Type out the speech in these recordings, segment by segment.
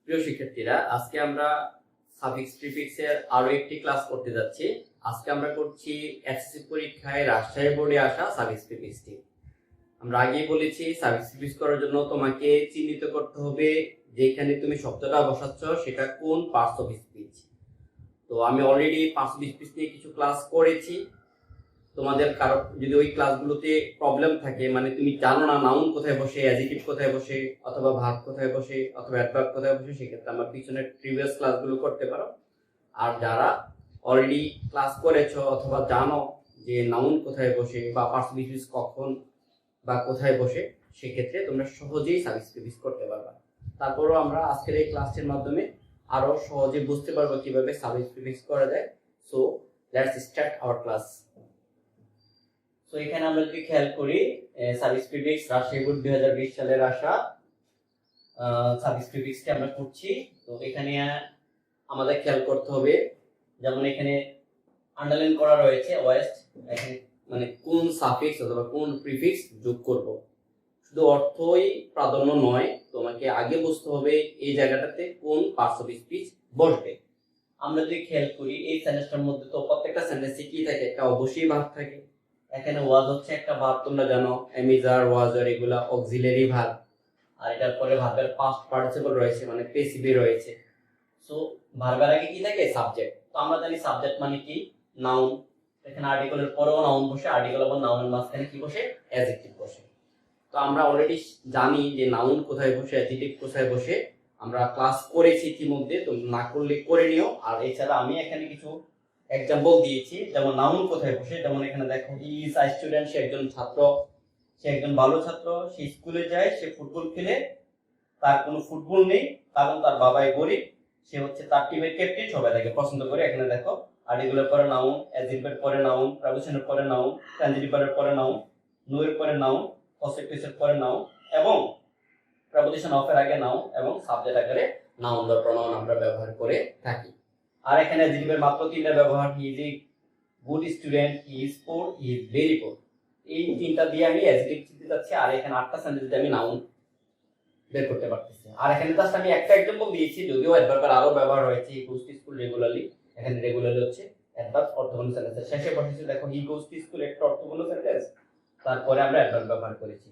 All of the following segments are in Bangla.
প্রিয় শিক্ষার্থীরা, আজকে আমরা সাফিক্স প্রিফিক্স এর আরো একটি ক্লাস করতে যাচ্ছি। আজকে আমরা করছি এসএসসি পরীক্ষায় রাজশাহী বোর্ডে আসা সাফিক্স প্রিফিক্সটি। আমরা আগেই বলেছি সাফিক্স প্রিফিক্স করার জন্য তোমাকে চিহ্নিত করতে হবে যেখানে তুমি শব্দটা বসাচ্ছ সেটা কোন পার্টস অফ স্পিচ। তো আমি অলরেডি পার্টস অফ স্পিচ নিয়ে কিছু ক্লাস করেছি। তোমাদের কারো যদি ওই ক্লাসগুলোতে প্রবলেম থাকে, মানে তুমি জানো না নাউন কোথায় বসে, অ্যাডজেক্টিভ কোথায় বসে, অথবা ভার্ব কোথায় বসে, অথবা অ্যাডভার্ব কোথায় বসে, সেক্ষেত্রে আমার পিছনের প্রিভিয়াস ক্লাসগুলো করতে পারো। আর যারা অলরেডি ক্লাস করেছো অথবা জানো যে নাউন কোথায় বসে বা পার্টস অফ স্পিচ কখন বা কোথায় বসে, সেক্ষেত্রে তোমরা সহজেই সাফিক্স প্রিফিক্স করতে পারবা। তারপরও আমরা আজকের এই ক্লাসের মাধ্যমে আরো সহজে বুঝতে পারবো কিভাবে সাফিক্স প্রিফিক্স করা যায়। So let's start our class. তো এখানে আমরা যদি খেয়াল করি, সাফিক্স প্রিফিক্স রাজশাহী বোর্ড 2020 সালের আসা সাফিক্স প্রিফিক্সটি আমরা করছি। তো এখানে আমাদের খেয়াল করতে হবে, যেমন এখানে আন্ডারলাইন করা রয়েছে ওয়েস্ট, এখানে মানে কোন সাফিক্স অথবা কোন প্রিফিক্স যোগ করব। শুধু অর্থই প্রাধান্য নয়, তোমাকে আগে বুঝতে হবে এই জায়গাটাতে কোন পার্টস অফ স্পিচ বসবে। আমরা যদি খেয়াল করি এই সেন্টেন্সটার মধ্যে তো প্রত্যেকটা সেন্টেন্সে কি থাকে, একটা অবশ্যই ভার্ব থাকে। এখানে ওয়াজ হচ্ছে একটা ভার্ব, তোমরা জানো এমিজার ওয়াজার এগুলা অক্সিলারি ভার্ব। আর এটার পরে ভার্বের পাস্ট পার্টিসিপল রয়েছে, মানে পেসিভে রয়েছে। সো ভার্বের আগে কি থাকে, সাবজেক্ট। তো আমরা জানি সাবজেক্ট মানে কি, নাউন। এখানে আর্টিকেলের পরেও নাউন বসে, আর্টিকেল এবং নাউনের মাঝখানে কি বসে, অ্যাডজেক্টিভ বসে। তো আমরা অলরেডি জানি যে নাউন কোথায় বসে, অ্যাডজেক্টিভ কোথায় বসে, আমরা ক্লাস করেছি ইতিমধ্যে, তো না করলে করে নিও। আর এছাড়া আমি এখানে কিছু এক্সাম্পল দিয়েছি, যেমন নাউন কোথায় বসে। যেমন এখানে দেখো, ইজ আ স্টুডেন্ট, সে একজন ছাত্র, সে একজন ভালো ছাত্র। সে স্কুলে যায়, সে ফুটবল খেলে, তার কোনো ফুটবল নেই কারণ তার বাবাই গরিব। সে হচ্ছে তার টিমের ক্যাপ্টেন, সবাই তাকে পছন্দ করে। এখানে দেখো আর্টিকেলের পরে নাউন, অ্যাডজেক্টিভের পরে নাউন, প্রিপোজিশনের পরে নাউন, ট্রানজিটিভের পরে নাউন, নো এর পরে নাউন, পসেসিভের পরে নাউন, এবং প্রিপোজিশন অফ এর আগে নাউন, এবং সাবজেক্ট আকারে নাউন বা প্রনাউন আমরা ব্যবহার করে থাকি। আর এখানে অ্যাডজেক্টিভের মাত্র তিনটা ব্যবহার, he is a good student, he is poor, he is very poor. এই তিনটা দিয়ে আমি অ্যাডজেক্টিভ চিনতে যাচ্ছি, আর এখানে 8টা সেন্টেন্সে আমি নাউন বের করতে পারতেছি। আর এখানে জাস্ট আমি একটা এক্সাম্পল দিয়েছি, যদিও অ্যাডভার্বের আরো ব্যবহার হয়েছে। হি গোস টু স্কুল রেগুলারলি, এখানে রেগুলারলি হচ্ছে অ্যাডভার্ব, অর্থপূর্ণ সেন্টেন্স। শেষে বসেছে দেখো, হি গোস টু স্কুল, একটা অর্থপূর্ণ সেন্টেন্স, তারপরে আমরা অ্যাডভার্ব ব্যবহার করেছি।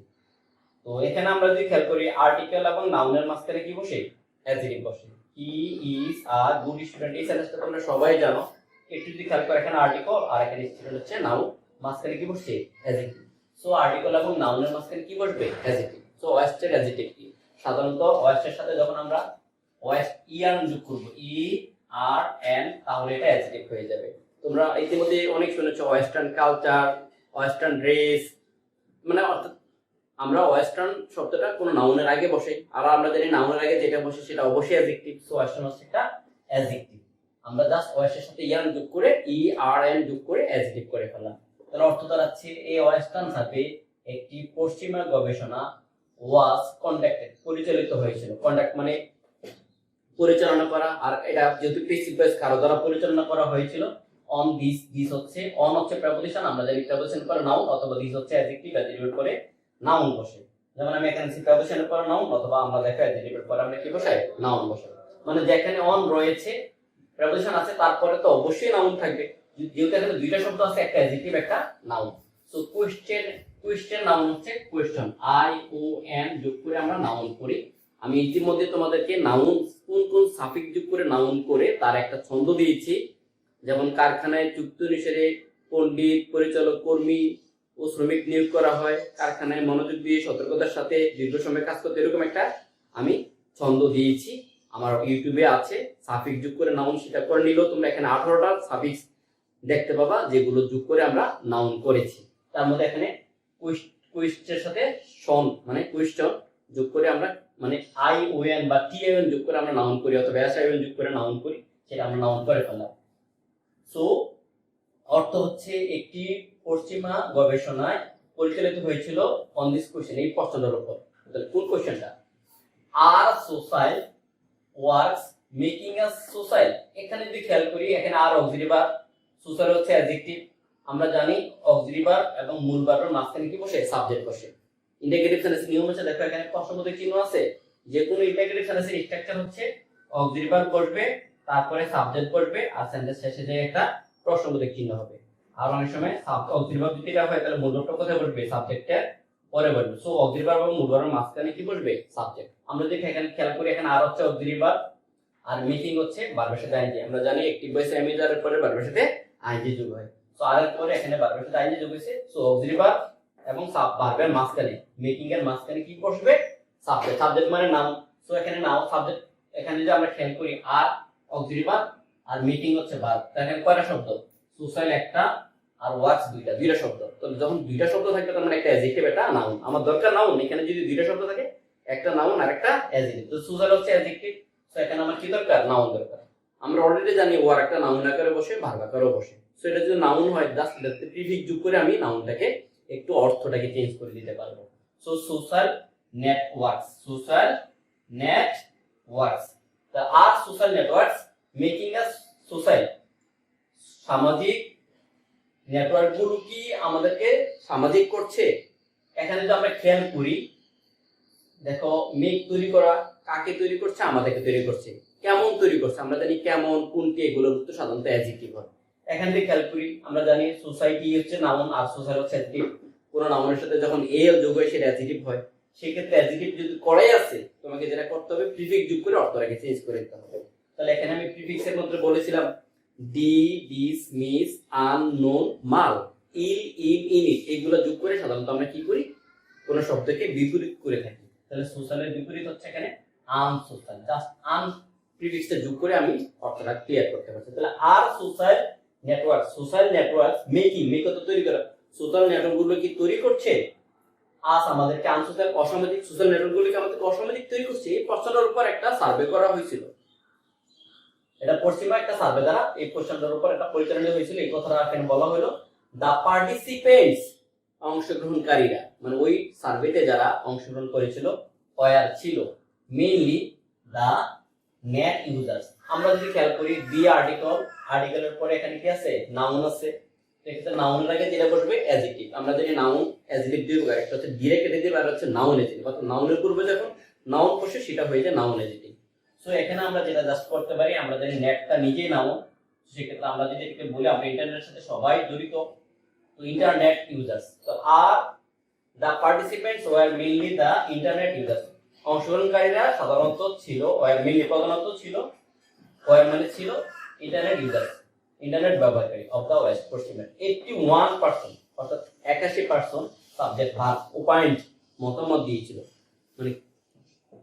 তো এখানে আমরা যদি খেয়াল করি, আর্টিকেল এবং নাউনের মাঝখানে কি বসে, অ্যাডজেক্টিভ বসে। He is a good student, এই সেন্টেন্সটা তোমরা সবাই জানো। একটু যদি খেয়াল করো, এখানে আর্টিকেল আর এখানে স্টুডেন্ট হচ্ছে নাউন, মাঝখানে কি বসছে, অ্যাডজেক্টিভ। সো আর্টিকেল এবং নাউনের মাঝখানে কি বসবে, অ্যাডজেক্টিভ। সো ওয়েস্টের অ্যাডজেক্টিভ কি, সাধারণত ওয়েস্টের সাথে যখন আমরা ওয়েস্ট ইআর যোগ করব, ই আর এন, তাহলে এটা অ্যাডজেক্টিভ হয়ে যাবে। তোমরা ইতিমধ্যে অনেক শুনেছো ওয়েস্টার্ন কালচার, ওয়েস্টার্ন ড্রেস, মানে অর্থাৎ আমরা ওয়েস্টার্ন শব্দটা কোনো নাউনের আগে বসে, আর আমরা জানি নাউনের আগে যেটা বসে সেটা অবশ্যই অ্যাডজেক্টিভ। সো ওয়েস্টার্ন হচ্ছে একটা অ্যাডজেক্টিভ। আমরা জাস্ট ওয়েস্টের সাথে ইয়ান যোগ করে, ই আর এন যোগ করে অ্যাডজেক্টিভ করে ফেললাম। তার অর্থ দাঁড়াচ্ছে, এই ওয়েস্টার্ন সার্ভে একটি পশ্চিমা গবেষণা ওয়াজ কন্ডাক্টেড, পরিচালিত হয়েছিল। কন্ডাক্ট মানে পরিচালনা করা, আর এটা যেহেতু পেসিভ ভয়েস কারো দ্বারা পরিচালনা করা হয়েছিল। অন দিস, দিস হচ্ছে, অন হচ্ছে প্রিপোজিশন, আমরা জানি প্রিপোজিশন পরে নাউন, অথবা দিস হচ্ছে অ্যাডজেক্টিভ, অ্যাডজেক্টিভের পরে নাউন বসে। যেমন আমি এখানে প্রিপোজিশনের পরে নাউন, অথবা আমরা দেখো অ্যাডজেক্টিভের পরে আমরা কি বসাই, নাউন বসাই। মানে যেখানে অন রয়েছে, প্রিপোজিশন আছে, তারপরে তো অবশ্যই নাউন থাকবে। যেহেতু এখানে দুইটা শব্দ আছে, একটা অ্যাডজেক্টিভ একটা noun. So question, question noun হচ্ছে কোয়েশ্চন, আই ও এন যোগ করে আমরা নাউন করি। আমি ইতিমধ্যে তোমাদেরকে নাউন কোন কোন সাফিক্স যোগ করে নাউন করে তার একটা ছন্দ দিয়েছি। যেমন কারখানায় চুক্তি অনুসারে পণ্ডিত, পরিচালক, কর্মী ও শ্রমিক নিয়োগ করা হয়। কারখানায় মনোযোগ দিয়ে সতর্কতার সাথে দীর্ঘ সময় কাজ করতে, এরকম একটা আমি ছন্দ দিয়েছি। আমার ইউটিউবে আছে, সাফিক্স যোগ করে নাউন, সেটা করে নিলেও তোমরা এখানে 18টা সাফিক্স দেখতে পাবা যেগুলো যোগ করে আমরা নাউন করেছি। তার মধ্যে এখানে কোয়েশ্চেনের সাথে শন মানে কোয়েশ্চন যোগ করে আমরা, মানে আই ও এন বা টি এন যোগ করে আমরা নাউন করি, অথবা এস আই এন যোগ করে নাউন করি, সেটা আমরা নাউন করে ফেললাম। সো অর্থ হচ্ছে, একটি পশ্চিমা গবেষণায় পরিচালিত হয়েছিল অন দিস কোয়েশ্চেন, এই প্রশ্নটার উপর। তাহলে কোন কোয়েশ্চেনটা, আর সোসাইল ওয়ার্কস মেকিং আস সোসাইল। এখানে যদি খেয়াল করি, এখানে আর অক্সিলারি ভার্ব, সোসাইল হচ্ছে অ্যাডজেক্টিভ। আমরা জানি অক্সিলারি ভার্ব এবং মূল ভার্বের মাঝখানে কি বসে, সাবজেক্ট বসে। ইন্ডিকেটিভ সেন্টেন্স নিয়ম হচ্ছে, দেখো এখানে প্রশ্নবোধক চিহ্ন আছে, যে কোনো ইন্টিগ্রেটেড সেন্টেন্সের স্ট্রাকচার হচ্ছে অক্সিলারি ভার্ব বসবে, তারপরে সাবজেক্ট বসবে, আর সেন্টেন্স শেষে যে একটা প্রশ্নবোধক চিহ্ন হবে। আর অনেক সময় অক্সিলারি ভার্ব যদি এটা হয় তাহলে মূল ভার্বটা কোথায় বসবে? সাবজেক্টের পরে বসবে। সো অক্সিলারি ভার্ব এবং মূল ভার্বের মাঝখানে কি বসবে? সাবজেক্ট। আমরা যদি এখানে খেয়াল করি, এখানে আর হচ্ছে অক্সিলারি ভার্ব আর মেকিং হচ্ছে ভার্বের সাথে আইএনজি। আমরা জানি অ্যাক্টিভ ভয়েস এর পরে ভার্বের সাথে আইএনজি যোগ হয়। সো আর এর পরে এখানে ভার্বের সাথে আইএনজি যোগ হয়েছে। সো অক্সিলারি ভার্ব এবং ভার্বের মাঝখানে, মেকিং এর মাঝখানে কি বসবে? সাবজেক্ট। সাবজেক্ট মানে নাউন। সো এখানে নাউন সাবজেক্ট, এখানে যে আমরা খেয়াল করি আর অক্সিলারি ভার্ব আর মিটিং হচ্ছে ভার্ব। এখানে কয়টা শব্দ? সোশ্যাল একটা আর ওয়ার্কস দুইটা শব্দ। তো যখন দুইটা শব্দ থাকবে তার মানে একটা অ্যাডজেক্টিভ একটা নাউন। আমার দরকার নাউন, এখানে যদি দুইটা শব্দ থাকে একটা নাউন আর একটা অ্যাডজেক্টিভ। তো সোশ্যাল হচ্ছে অ্যাডজেক্টিভ, সো এখানে আমার কি দরকার? নাউন দরকার। আমরা অলরেডি জানি ওয়ার একটা নাউন আকারে বসে, ভার্ব আকারেও বসে। সো এটা যদি নাউন হয় জাস্ট এটাতে প্রিফিক্স যোগ করে আমি নাউনটাকে একটু অর্থটাকে চেঞ্জ করে দিতে পারবো। So social networks, social networks, the are social networks making us social। সামাজিক নেটওয়ার্ক গুলো কি আমাদেরকে সামাজিক করছে? এখানে যদি আমরা খেয়াল করি, দেখো মেক তৈরি করা কাকে তৈরি করছে? আমাদেরকে তৈরি করছে। কেমন তৈরি করছে? আমরা জানি কেমন, কোনটি, এগুলোর তো সাধারণত অ্যাডজেক্টিভ হয়। এখান থেকে খেয়াল করি, আমরা জানি সোসাইটি হচ্ছে নাউন আর সোশ্যাল হচ্ছে অ্যাডজেক্টিভ। কোন নাউনের সাথে যখন এ যোগ হয় সেটা অ্যাডজেক্টিভ হয়। সেই ক্ষেত্রে অ্যাডজেক্টিভ যদি করাই আছে, তোমাকে যেটা করতে হবে প্রিফিক্স যোগ করে অর্থটাকে চেঞ্জ করে দিতে হবে। তাহলে এখানে আমি প্রিফিক্সের মধ্যে বলেছিলাম ডি, ডিস, মিস, আন, নোন, মাল, ইল, ইন, ইনিট, এগুলো যোগ করে সাধারণত আমরা কি করি? কোন শব্দকে বিপরীত করে থাকি। তাহলে সোশ্যালের বিপরীত হচ্ছে এখানে আনসোশ্যাল। জাস্ট আন প্রিফিক্সটা যোগ করে আমি অর্থটা ক্লিয়ার করতে পারছি। তাহলে আর social network, social network making, make তো তৈরি করা, সোশ্যাল নেটওয়ার্ক গুলো কি তৈরি করছে? আজ আমাদেরকে আনসোশ্যাল অসামাজিক, সোশ্যাল নেটওয়ার্ক গুলোকে আমাদেরকে অসামাজিক তৈরি করছে। এই প্রশ্নটার উপর একটা সার্ভে করা হয়েছিল। এটা পশ্চিমা একটা সার্ভে দ্বারা এই প্রশ্নটার উপর একটা পরিচালনা হয়েছিল। এই কথাটা এখানে বলা হলো দা পার্টিসিপেন্টস, অংশগ্রহণকারীরা, মানে ওই সার্ভেতে যারা অংশগ্রহণ করেছিল ওয়ার ছিল মেইনলি দা নেট ইউজার্স। আমরা যদি খেয়াল করি দি আর্টিকেল, আর্টিকেলের পরে এখানে কি আছে? নাউন আছে। এক্ষেত্রে নাউনের আগে যেটা বসবে অ্যাডজেক্টিভ। আমরা জানি নাউন অ্যাডজেক্টিভ দুই প্রকার, একটা হচ্ছে ডিরেক্ট অ্যাডজেক্টিভ আর হচ্ছে নাউন অ্যাডজেক্টিভ। অর্থাৎ নাউনের পূর্বে যখন নাউন বসে সেটা হয়ে যায় নাউন অ্যাডজেক্টিভ। সো এখানে আমরা যেটা জাস্ট করতে পারি, আমরা জানি নেটটা নিজেই নাউন, সেক্ষেত্রে আমরা যদি এটাকে বলি আমরা ইন্টারনেটের সাথে সবাই জড়িত, তো ইন্টারনেট ইউজার্স। তো আর the participants were mainly the internet users, অংশগ্রহণকারীরা সাধারণত ছিল, ওয়ার মেইনলি প্রধানত ছিল, ওয়ার মানে ছিল ইন্টারনেট ইউজার্স, ইন্টারনেট ব্যবহারকারী অফ দ্য ওয়েস্ট পশ্চিমে। 81% অর্থাৎ 81% সাবজেক্ট ভার্ব পয়েন্ট মতামত দিয়েছিল। মানে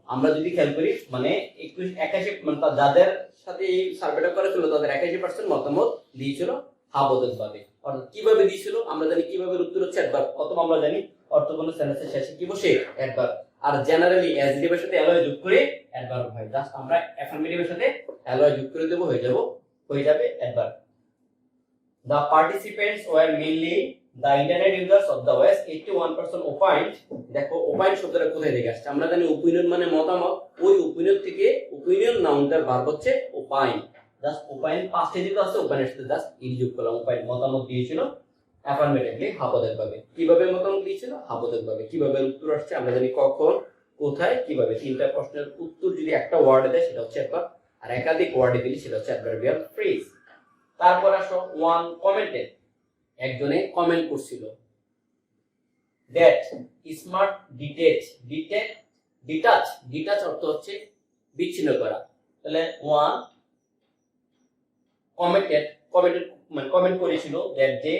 আমরা যদি খেয়াল করি, মানে 81 মানে যাদের সাথে এই সার্ভেটা করেছিল তাদের 81% মতামত দিয়েছিল হাবোধকভাবে। অর্থাৎ কিভাবে দিয়েছিল? আমরা জানি কিভাবে উত্তর হচ্ছে অ্যাডভার্ব, অথবা আমরা জানি অর্থপূর্ণ সেন্টেন্সের শেষে কি বসে? অ্যাডভার্ব। আর জেনারেলি অ্যাডজেক্টিভের সাথে অ্যালয় যোগ করে অ্যাডভার্ব হয়। জাস্ট আমরা অ্যাফার্মেটিভের সাথে অ্যালয় যোগ করে দেব, হয়ে যাবে adverb. The participants were mainly the internet users of the West। 81% opined। দেখো opined শব্দটা কোথায় থেকে আসছে? আমরা জানি opinion মানে মতামত, ওই opinion থেকে opinion নাউনটার ভার্ব হচ্ছে opine। জাস্ট opine পাস্টে যেটা আছে opine এর সাথে জাস্ট ইড যোগ করলাম। opine মতামত দিয়েছিল অ্যাফার্মেটিভলি, হাবোধকভাবে। কিভাবে মতামত দিয়েছিল? হাবোধকভাবে। কিভাবে উত্তর আসছে? আমরা জানি কখন, কোথায়, কিভাবে। তিনটা প্রশ্নের উত্তর যদি একটা ওয়ার্ডে দেয় সেটা হচ্ছে অ্যাডভার্ব, আর একাধিক ওয়ার্ডে দিলে সেটা হচ্ছে অ্যাডভার্বিয়াল ফ্রেজ। তারপর আসো ওয়ান কমেন্টেড, একজনে কমেন্ট করছিল দ্যাট স্মার্ট ডিটাচ অর্থ হচ্ছে বিচ্ছিন্ন করা। তাহলে ওয়ান কমেন্টেড মানে কমেন্ট করেছিল দ্যাট যে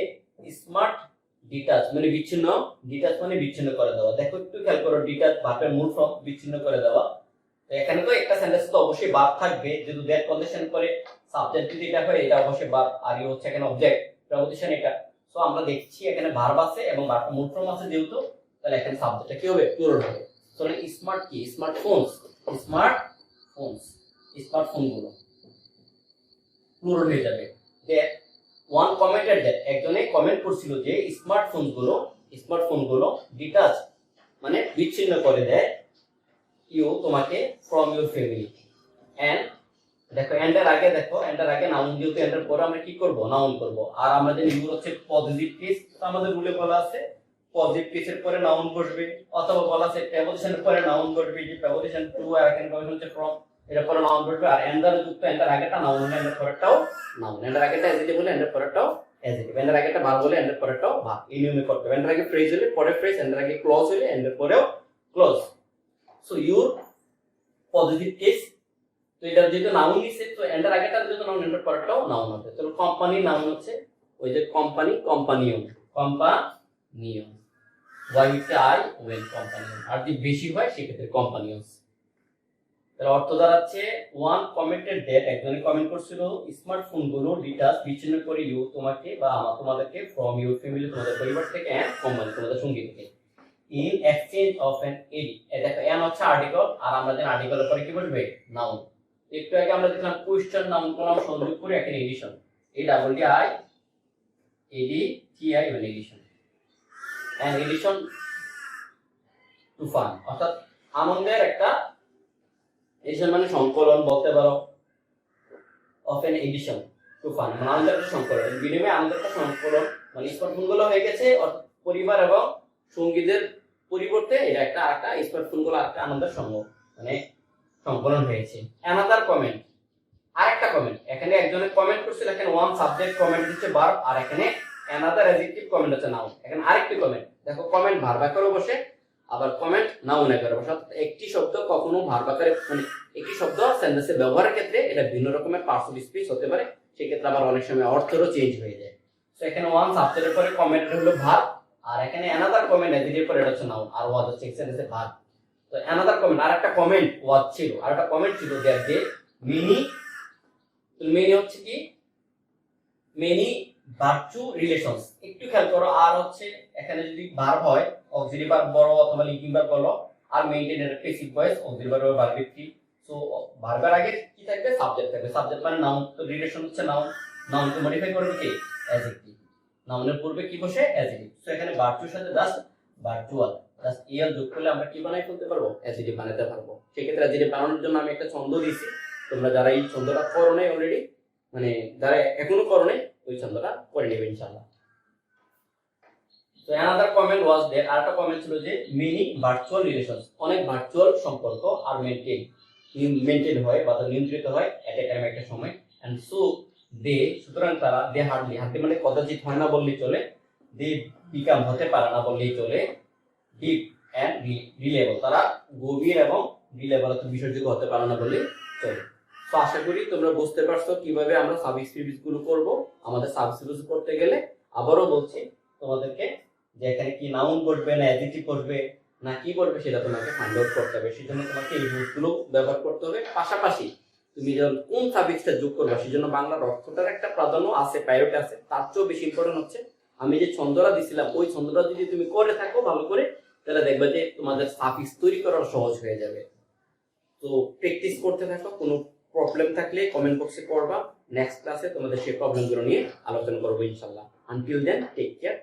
স্মার্ট ডিটাচ মানে বিচ্ছিন্ন, ডিটাচ মানে বিচ্ছিন্ন করে দেওয়া। দেখো একটু খেয়াল করো, ডিটাচ ভার্বের মূল ফর্ম বিচ্ছিন্ন করে দেওয়া। তো এখানে তো একটা সেন্টেন্স তো অবশ্যই ভার্ব থাকবে, যেহেতু দ্যাট কন্ডিশন করে সাবজেক্ট যদি এটা হয় এটা অবশ্যই ভার্ব, আর ই হচ্ছে এখানে অবজেক্ট প্রেপোজিশন এটা। সো আমরা দেখছি এখানে ভার্ব আছে এবং ভার্বের মূল ফর্ম আছে যেহেতু, তাহলে এখানে সাবজেক্টটা কি হবে? প্লুরাল হবে। সো স্মার্ট কি? স্মার্টফোনস, স্মার্টফোনগুলো প্লুরাল হয়ে যাবে। দ্যাট ওয়ান কমেন্টেড দ্যাট, একজনে কমেন্ট করছিল যে স্মার্টফোনগুলো ডিটাচ মানে বিচ্ছিন্ন করে দেয় ইউ তোমাকে ফ্রম ইউর ফ্যামিলি। এন্ড দেখো এন্ডের আগে, নাউন, যেহেতু এন্ডের পরে আমরা কি করব? নাউন করব। আর আমরা জানি ইউর হচ্ছে পজিটিভ কেস, তো আমাদের রুলে বলা আছে পজিটিভ কেসের পরে নাউন বসবে, অথবা বলা আছে প্রেপোজিশনের পরে নাউন বসবে, যে প্রেপোজিশন টু আর এখানে প্রেপোজিশন হচ্ছে ফ্রম, এটা পরে নাউন বসবে। আর এন্ডার যুক্ত এন্ডার আগেটা নাউন হলে এন্ডার পরেরটাও নাউন, এন্ডার আগেটা অ্যাডজেক্টিভ হলে এন্ডার পরেরটাও অ্যাডজেক্টিভ, এন্ডার আগেটা ভার্ব হলে এন্ডার পরেরটাও ভার্ব। এই নিয়মে করতে হবে। এন্ডার আগে ফ্রেজ হলে পরে ফ্রেজ, এন্ডার আগে ক্লজ হলে এন্ডার পরেও clause. So your positive case, তো এটা যেহেতু নাউন নিছে, তো এন্ডার আগেটা যেহেতু নাউন এন্ডার পরেরটাও নাউন হবে। তো কোম্পানি নাউন হচ্ছে ওই যে কোম্পানি, কোম্পানিয়ন, কোম্পানিয়ন, ওয়াই হচ্ছে আই, ওয়েন কোম্পানিয়ন। আর যদি বেশি হয় সেক্ষেত্রে কোম্পানিয়ন্স। তার অর্থ দাঁড়াচ্ছে ওয়ান কমেন্টেড দ্যাট, একজনে কমেন্ট করছিল স্মার্টফোন গুলো ডিটাচ বিচ্ছিন্ন করে ইউ তোমাকে বা তোমাদেরকে ফ্রম ইউর ফ্যামিলি, তোমাদের পরিবার থেকে, এন্ড কোম্পানি তোমাদের সঙ্গী থেকে, ইন এক্সচেঞ্জ অফ অ্যান এডি। দেখো এন হচ্ছে আর্টিকেল, আর আমরা জানি আর্টিকেলের পরে কি বসবে নাউন। একটু আগে আমরা দেখলাম কোয়েশ্চেন নাউন করলাম সংযোগ করে এখানে এডিশন, এই double D I A D T I মানে edition, and edition to fun, অর্থাৎ আনন্দের একটা, এডিশন মানে সংকলন বলতে পারো, of an edition to fun মানে আনন্দের একটা সংকলন, বিনিময়ে আনন্দের একটা সংকলন, মানে স্মার্টফোন গুলো হয়ে গেছে পরিবার এবং সঙ্গীদের পরিবর্তে এটা একটা আরেকটা স্মার্টফোন গুলো একটা আনন্দের সঙ্গ মানে সংকলন হয়েছে। অ্যানাদার কমেন্ট, আরেকটা কমেন্ট, এখানে একজনে কমেন্ট করছিল, এখানে ওয়ান সাবজেক্ট কমেন্ট হচ্ছে ভার্ব, আর এখানে অ্যানাদার অ্যাডজেক্টিভ কমেন্ট হচ্ছে নাউন। এখানে আরেকটি কমেন্ট, দেখো কমেন্ট ভার্ব আকারে বসে, আবার কমেন্ট নাউন আকারে বসে। একটি শব্দ কখনো ভার্ব আকারে, মানে একটি শব্দ সেন্টেন্সে ব্যবহারের ক্ষেত্রে এটা ভিন্ন রকমের পার্টস অফ স্পিচ হতে পারে, সেক্ষেত্রে আবার অনেক সময় অর্থেরও চেঞ্জ হয়ে যায়। তো এখানে ওয়ান সাবজেক্টের পরে কমেন্ট হলো ভার্ব, আর এখানে অ্যানাদার কমেন্ট অ্যাডজেক্টিভ পরে এটা হচ্ছে নাউন, আর ওয়াজ হচ্ছে সেন্টেন্সে ভার্ব। তো অ্যানাদার কমেন্ট, আর একটা কমেন্ট ওয়াজ ছিল, আর একটা কমেন্ট ছিল দ্যাট যে মেনি, মেনি হচ্ছে কি মেনি ভার্চু রিলেশনস, একটু খেয়াল করো। আর হচ্ছে এখানে যদি ভার্ব হয় অক্সিলারি ভার্ব বড় অথবা লিঙ্কিং ভার্ব বলো, আর মেইনটেইন এর passive voice auxiliary verb verb কি। সো ভার্বের আগে কি থাকবে? সাবজেক্ট থাকবে, সাবজেক্ট মানে নাউন, তো রিলেশন হচ্ছে নাউন, নাউন কে মডিফাই করবে কি অ্যাডজেক্টিভ, নাউনের পূর্বে কি বসে অ্যাডজেক্টিভ। সো এখানে ভার্চুর সাথে জাস্ট ভার্চুয়াল জাস্ট এল যোগ করলে আমরা কি বানাই ফেলতে পারবো? অ্যাডজেক্টিভ বানাতে পারবো। সেক্ষেত্রে অ্যাডজেক্টিভ বানানোর জন্য আমি একটা ছন্দ দিয়েছি, তোমরা যারা এই ছন্দটা করো নাই অলরেডি, মানে যারা এখনো করো নাই, ওই ছন্দটা করে নেবে ইনশাআল্লাহ। তো অ্যানাদার কমেন্ট ওয়াজ देयर, আরেকটা কমেন্ট ছিল যে মেনি ভার্চুয়াল রিলেশনস, অনেক ভার্চুয়াল সম্পর্ক আর মেইনটেইন হয় বা নিয়ন্ত্রিত হয় এট এ টাইম একটা সময়। এন্ড সো দে, সুতরাং তারা, দে হার্ডলি, হার্ডলি মানে কদাচিৎ হয় না বললেই চলে, দে বিকাম হতে পারে না বললেই চলে, ডিপ এন্ড রিলেবল, তারা গভীর এবং রিলেবল অর্থাৎ বিশ্বাসযোগ্য হতে পারে না বললেই চলে। তো আশা করি তোমরা বুঝতে পারছো কিভাবে আমরা সাফিক্স প্রিফিক্স গুলো করব। আমাদের সাফিক্স প্রিফিক্স করতে গেলে আবারও বলছি তোমাদেরকে যে এখানে কি নাউন বসবে না অ্যাডজেক্টিভ বসবে না কি বসবে সেটা তোমাকে ফাইন্ড আউট করতে হবে। সেজন্য তোমাকে এই রুলসগুলো ব্যবহার করতে হবে। পাশাপাশি তুমি যখন কোন সাফিক্সটা যোগ করবে সেজন্য বাংলার অর্থটার একটা প্রাধান্য আছে, প্রায়োরিটি আছে। তার চেয়েও বেশি ইম্পর্টেন্ট হচ্ছে আমি যে ছন্দটা দিছিলাম ওই ছন্দটা যদি তুমি করে থাকো ভালো করে, তাহলে দেখবে যে তোমাদের সাফিক্স তৈরি করা সহজ হয়ে যাবে। তো প্র্যাকটিস করতে থাকো। কোনো প্রবলেম থাকলে কমেন্ট বক্সে করবা, নেক্সট ক্লাসে তোমাদের সেই প্রবলেমগুলো নিয়ে আলোচনা করবো ইনশাআল্লাহ। Until then take care.